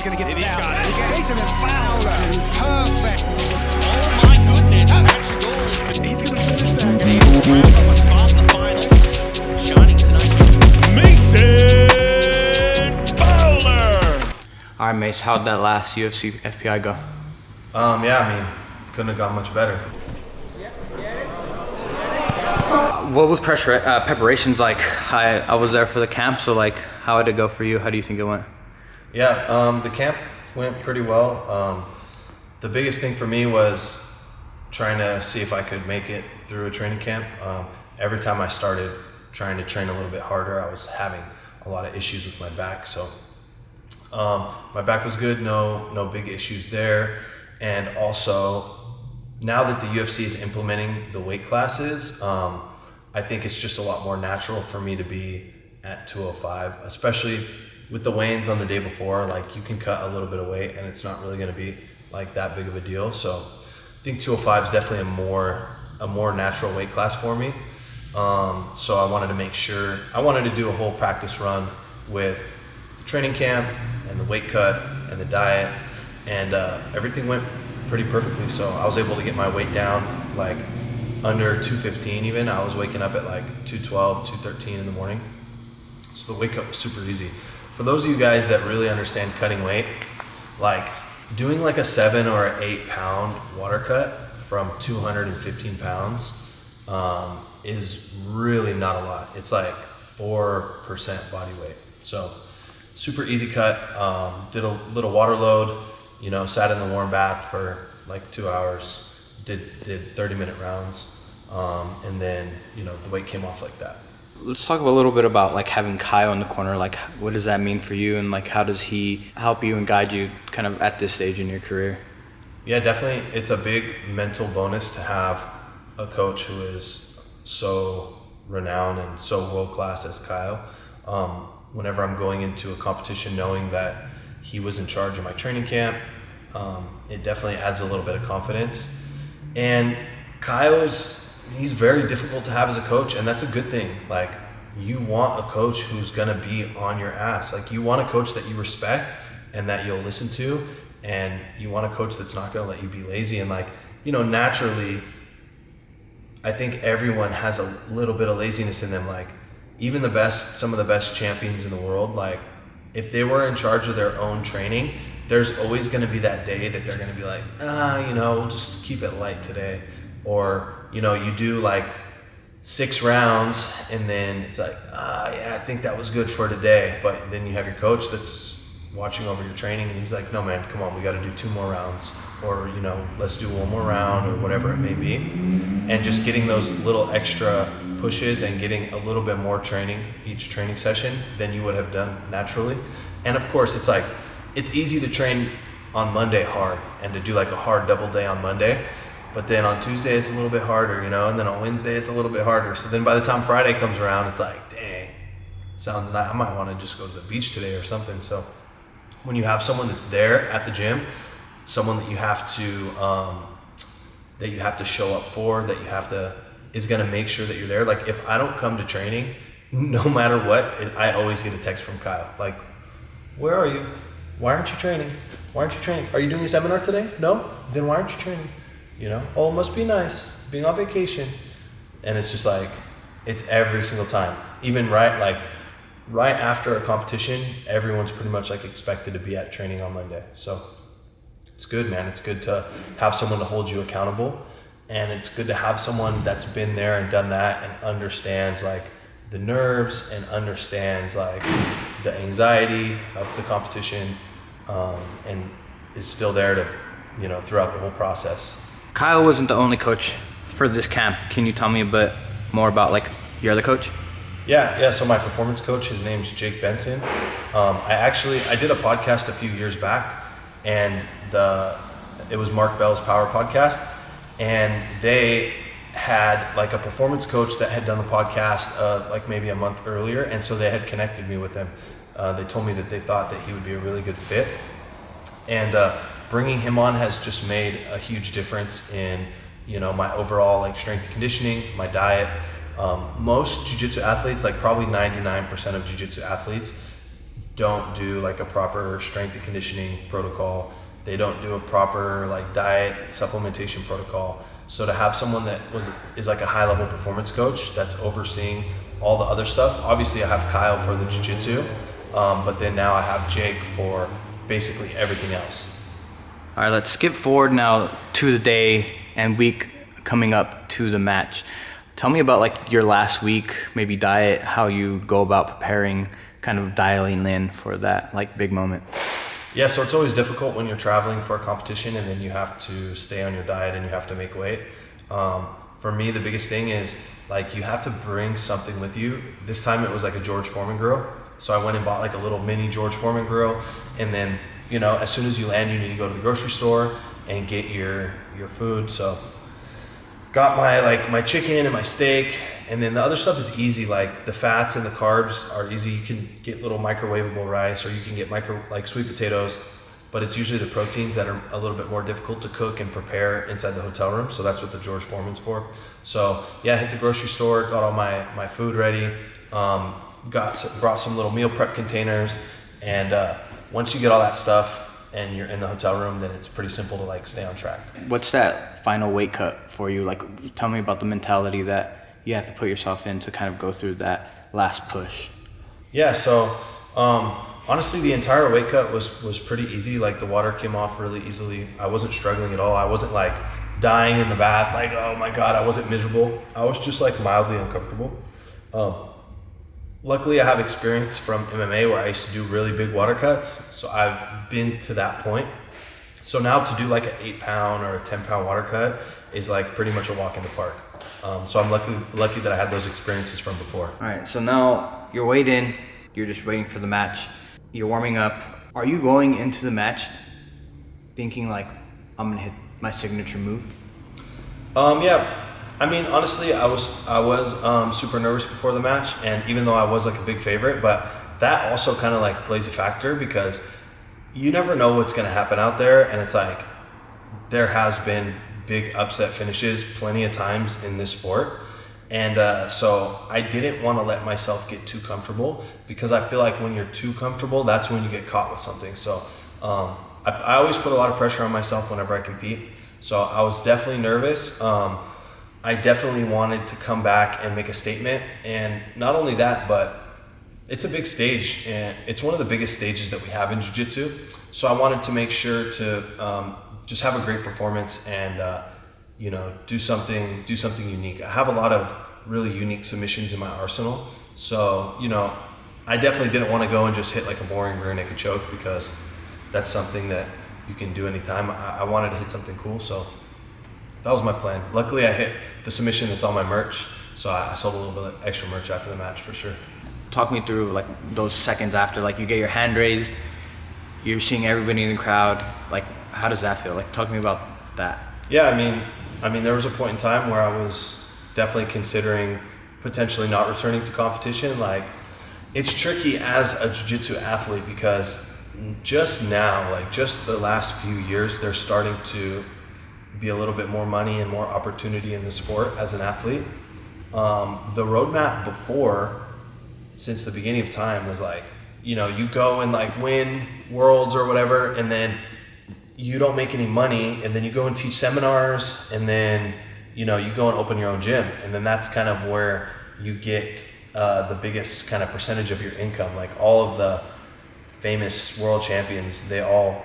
going to get to Fowler. He's in Fowler. Perfect. Oh my goodness, Patrick Gold. He's going to finish that game. Able to wrap up a spot in the finals. Shining tonight. Mason Fowler. All right, Mace, how'd that last UFC FPI go? Yeah, I mean, couldn't have gone much better. What was preparations like? I was there for the camp, so like, how did it go for you? How do you think it went? Yeah, the camp went pretty well. The biggest thing for me was trying to see if I could make it through a training camp. Every time I started trying to train a little bit harder, I was having a lot of issues with my back. So my back was good, no big issues there. And also, now that the UFC is implementing the weight classes, I think it's just a lot more natural for me to be at 205, especially with the weigh-ins on the day before. Like, you can cut a little bit of weight and it's not really going to be like that big of a deal. So I think 205 is definitely a more natural weight class for me. So I wanted to make sure, I wanted to do a whole practice run with the training camp and the weight cut and the diet, and everything went pretty perfectly. So I was able to get my weight down like under 215 even. I was waking up at like 212, 213 in the morning. So the weight cut was super easy. For those of you guys that really understand cutting weight, like doing like a 7 or an 8 pound water cut from 215 pounds is really not a lot. It's like 4% body weight. So super easy cut. Did a little water load, sat in the warm bath for like 2 hours, did 30-minute rounds, and then, the weight came off like that. Let's talk a little bit about like having Kyle in the corner. Like, what does that mean for you, and like how does he help you and guide you kind of at this stage in your career? Yeah, definitely. It's a big mental bonus to have a coach who is so renowned and so world-class as Kyle. Whenever I'm going into a competition knowing that he was in charge of my training camp, it definitely adds a little bit of confidence. And he's very difficult to have as a coach, and that's a good thing. Like, you want a coach who's gonna be on your ass. Like, you want a coach that you respect and that you'll listen to, and you want a coach that's not gonna let you be lazy. And like, naturally, I think everyone has a little bit of laziness in them. Like, even some of the best champions in the world, like, if they were in charge of their own training, there's always gonna be that day that they're gonna be like, we'll just keep it light today. Or, you do like 6 rounds and then it's like, I think that was good for today. But then you have your coach that's watching over your training and he's like, no man, come on, we gotta do 2 more rounds. Or, let's do 1 more round, or whatever it may be. And just getting those little extra pushes and getting a little bit more training each training session than you would have done naturally. And of course, it's easy to train on Monday hard and to do like a hard double day on Monday. But then on Tuesday, it's a little bit harder, and then on Wednesday, it's a little bit harder. So then by the time Friday comes around, it's like, dang, sounds nice. I might want to just go to the beach today or something. So when you have someone that's there at the gym, someone that you have to show up for, is going to make sure that you're there. Like, if I don't come to training, no matter what, I always get a text from Kyle. Like, where are you? Why aren't you training? Why aren't you training? Are you doing a seminar today? No? Then why aren't you training? Oh, it must be nice being on vacation. And it's just like, it's every single time. Even right after a competition, everyone's pretty much like expected to be at training on Monday. So it's good, man. It's good to have someone to hold you accountable. And it's good to have someone that's been there and done that and understands like the nerves and understands like the anxiety of the competition, and is still there to, throughout the whole process. Kyle wasn't the only coach for this camp. Can you tell me a bit more about like your other coach? Yeah. So my performance coach, his name's Jake Benson. I did a podcast a few years back, and it was Mark Bell's Power Podcast, and they had like a performance coach that had done the podcast like maybe a month earlier, and so they had connected me with them. They told me that they thought that he would be a really good fit, and bringing him on has just made a huge difference in my overall like strength and conditioning, my diet. Most jiu-jitsu athletes, like probably 99% of jiu-jitsu athletes, don't do like a proper strength and conditioning protocol. They don't do a proper like diet supplementation protocol. So to have someone that is like a high level performance coach that's overseeing all the other stuff. Obviously I have Kyle for the jiu-jitsu, but then now I have Jake for basically everything else. All right, let's skip forward now to the day and week coming up to the match. Tell me about like your last week, maybe diet, how you go about preparing, kind of dialing in for that like big moment. Yeah, so it's always difficult when you're traveling for a competition and then you have to stay on your diet and you have to make weight. For me, the biggest thing is like you have to bring something with you. This time it was like a George Foreman grill. So I went and bought like a little mini George Foreman grill, and then, you know, as soon as you land, you need to go to the grocery store and get your food. So got my chicken and my steak, and then the other stuff is easy. Like the fats and the carbs are easy. You can get little microwavable rice, or you can get like sweet potatoes, but it's usually the proteins that are a little bit more difficult to cook and prepare inside the hotel room. So that's what the George Foreman's for. So yeah, I hit the grocery store, got all my food ready, brought some little meal prep containers, and once you get all that stuff and you're in the hotel room, then it's pretty simple to like stay on track. What's that final weight cut for you? Like, tell me about the mentality that you have to put yourself in to kind of go through that last push. Yeah, so honestly, the entire weight cut was pretty easy. Like the water came off really easily. I wasn't struggling at all. I wasn't like dying in the bath, like, oh my God, I wasn't miserable. I was just like mildly uncomfortable. Luckily, I have experience from MMA where I used to do really big water cuts. So I've been to that point. So now to do like an 8-pound or a 10-pound water cut is like pretty much a walk in the park. So I'm lucky that I had those experiences from before. All right, so now you're weighed in, you're just waiting for the match, you're warming up. Are you going into the match thinking like, I'm gonna hit my signature move? Yeah. I mean, honestly, I was super nervous before the match, and even though I was like a big favorite, but that also kind of like plays a factor because you never know what's going to happen out there, and it's like there has been big upset finishes plenty of times in this sport, and so I didn't want to let myself get too comfortable because I feel like when you're too comfortable, that's when you get caught with something. So I always put a lot of pressure on myself whenever I compete, so I was definitely nervous. I definitely wanted to come back and make a statement, and not only that, but it's a big stage, and it's one of the biggest stages that we have in jiu-jitsu. So I wanted to make sure to just have a great performance and you know, do something unique. I have a lot of really unique submissions in my arsenal, so you know, I definitely didn't want to go and just hit like a boring rear naked choke because that's something that you can do anytime. I wanted to hit something cool, so that was my plan. Luckily, I hit the submission that's on my merch, so I sold a little bit of extra merch after the match for sure. Talk me through like those seconds after, like you get your hand raised, you're seeing everybody in the crowd. Like, how does that feel? Like, talk to me about that. Yeah, I mean, there was a point in time where I was definitely considering potentially not returning to competition. Like, it's tricky as a jiu-jitsu athlete because just now, like just the last few years, there's starting to be a little bit more money and more opportunity in the sport as an athlete. The roadmap before, since the beginning of time, was like, you know, you go and like win worlds or whatever, and then you don't make any money, and then you go and teach seminars, and then, you know, you go and open your own gym, and then that's kind of where you get the biggest kind of percentage of your income. Like all of the famous world champions, they all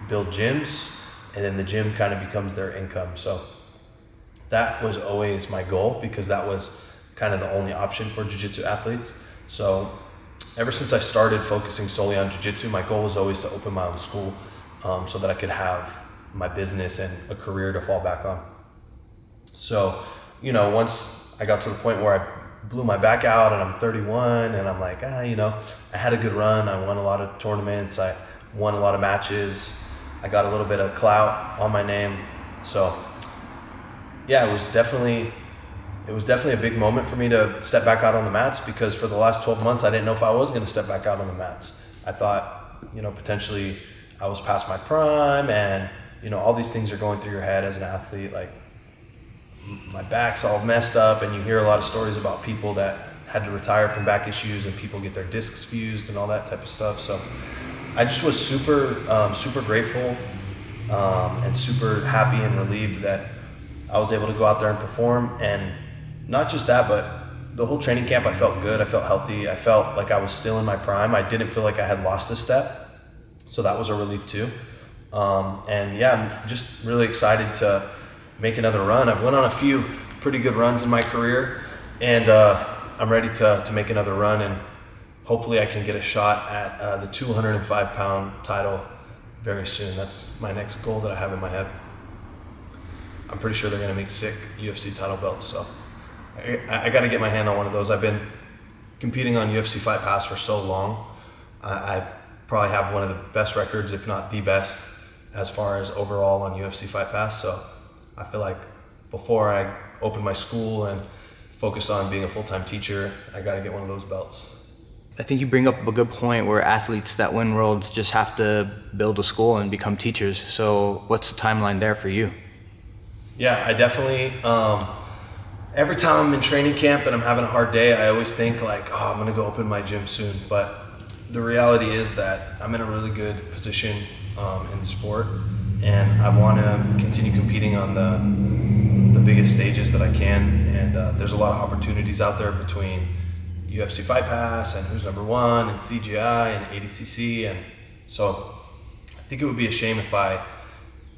build gyms, and then the gym kind of becomes their income. So that was always my goal because that was kind of the only option for jiu-jitsu athletes. So ever since I started focusing solely on jiu-jitsu, my goal was always to open my own school so that I could have my business and a career to fall back on. So, you know, once I got to the point where I blew my back out and I'm 31 and I'm like, you know, I had a good run. I won a lot of tournaments. I won a lot of matches. I got a little bit of clout on my name. So yeah, it was definitely a big moment for me to step back out on the mats because for the last 12 months, I didn't know if I was going to step back out on the mats. I thought, you know, potentially I was past my prime and, you know, all these things are going through your head as an athlete. Like my back's all messed up and you hear a lot of stories about people that had to retire from back issues, and people get their discs fused and all that type of stuff. So I just was super grateful and super happy and relieved that I was able to go out there and perform. And not just that, but the whole training camp, I felt good. I felt healthy. I felt like I was still in my prime. I didn't feel like I had lost a step. So that was a relief too. And yeah, I'm just really excited to make another run. I've went on a few pretty good runs in my career, and I'm ready to make another run, and hopefully I can get a shot at the 205-pound title very soon. That's my next goal that I have in my head. I'm pretty sure they're gonna make sick UFC title belts, so I gotta get my hand on one of those. I've been competing on UFC Fight Pass for so long. I probably have one of the best records, if not the best, as far as overall on UFC Fight Pass. So I feel like before I open my school and focus on being a full-time teacher, I gotta get one of those belts. I think you bring up a good point where athletes that win worlds just have to build a school and become teachers. So what's the timeline there for you? Yeah, I definitely, every time I'm in training camp and I'm having a hard day, I always think like, oh, I'm gonna go open my gym soon. But the reality is that I'm in a really good position in the sport, and I wanna continue competing on the biggest stages that I can. And there's a lot of opportunities out there between UFC Fight Pass and Who's Number One and CGI and ADCC. And so I think it would be a shame if I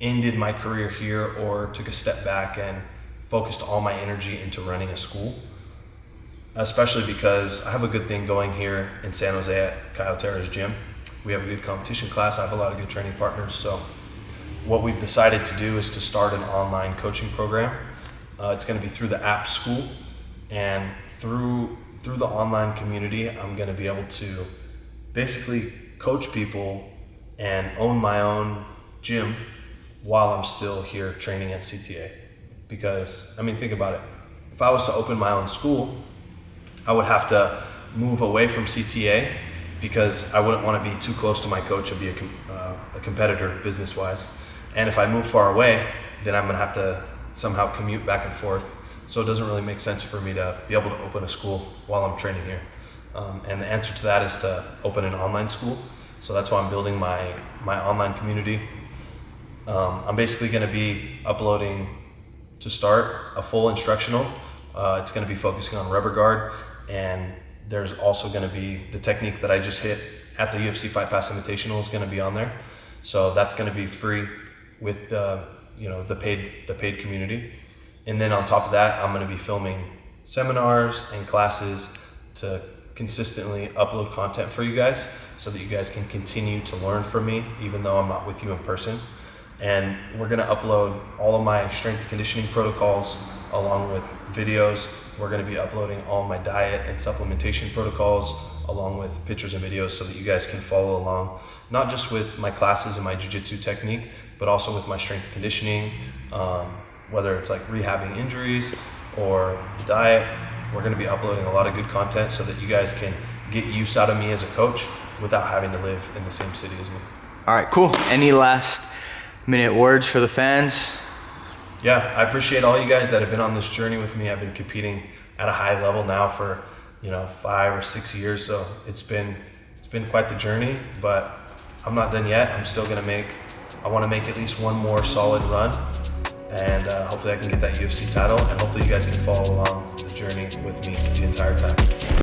ended my career here or took a step back and focused all my energy into running a school, especially because I have a good thing going here in San Jose at Kyle Terra's gym. We have a good competition class. I have a lot of good training partners. So what we've decided to do is to start an online coaching program. It's going to be through the app school, and through the online community, I'm going to be able to basically coach people and own my own gym while I'm still here training at CTA. Because, I mean, think about it. If I was to open my own school, I would have to move away from CTA because I wouldn't want to be too close to my coach and be a competitor business-wise. And if I move far away, then I'm going to have to somehow commute back and forth. So it doesn't really make sense for me to be able to open a school while I'm training here. And the answer to that is to open an online school. So that's why I'm building my online community. I'm basically going to be uploading, to start, a full instructional. It's going to be focusing on rubber guard, and there's also going to be the technique that I just hit at the UFC Fight Pass Invitational is going to be on there. So that's going to be free with the paid community. And then on top of that, I'm going to be filming seminars and classes to consistently upload content for you guys so that you guys can continue to learn from me even though I'm not with you in person. And we're going to upload all of my strength and conditioning protocols along with videos. We're going to be uploading all my diet and supplementation protocols along with pictures and videos so that you guys can follow along, not just with my classes and my jiu-jitsu technique, but also with my strength and conditioning, whether it's like rehabbing injuries or the diet. We're going to be uploading a lot of good content so that you guys can get use out of me as a coach without having to live in the same city as me. All right, cool. Any last minute words for the fans? Yeah, I appreciate all you guys that have been on this journey with me. I've been competing at a high level now for 5 or 6 years, so it's been quite the journey. But I'm not done yet. I'm still gonna I want to make at least one more solid run, and hopefully I can get that UFC title, and hopefully you guys can follow along the journey with me the entire time.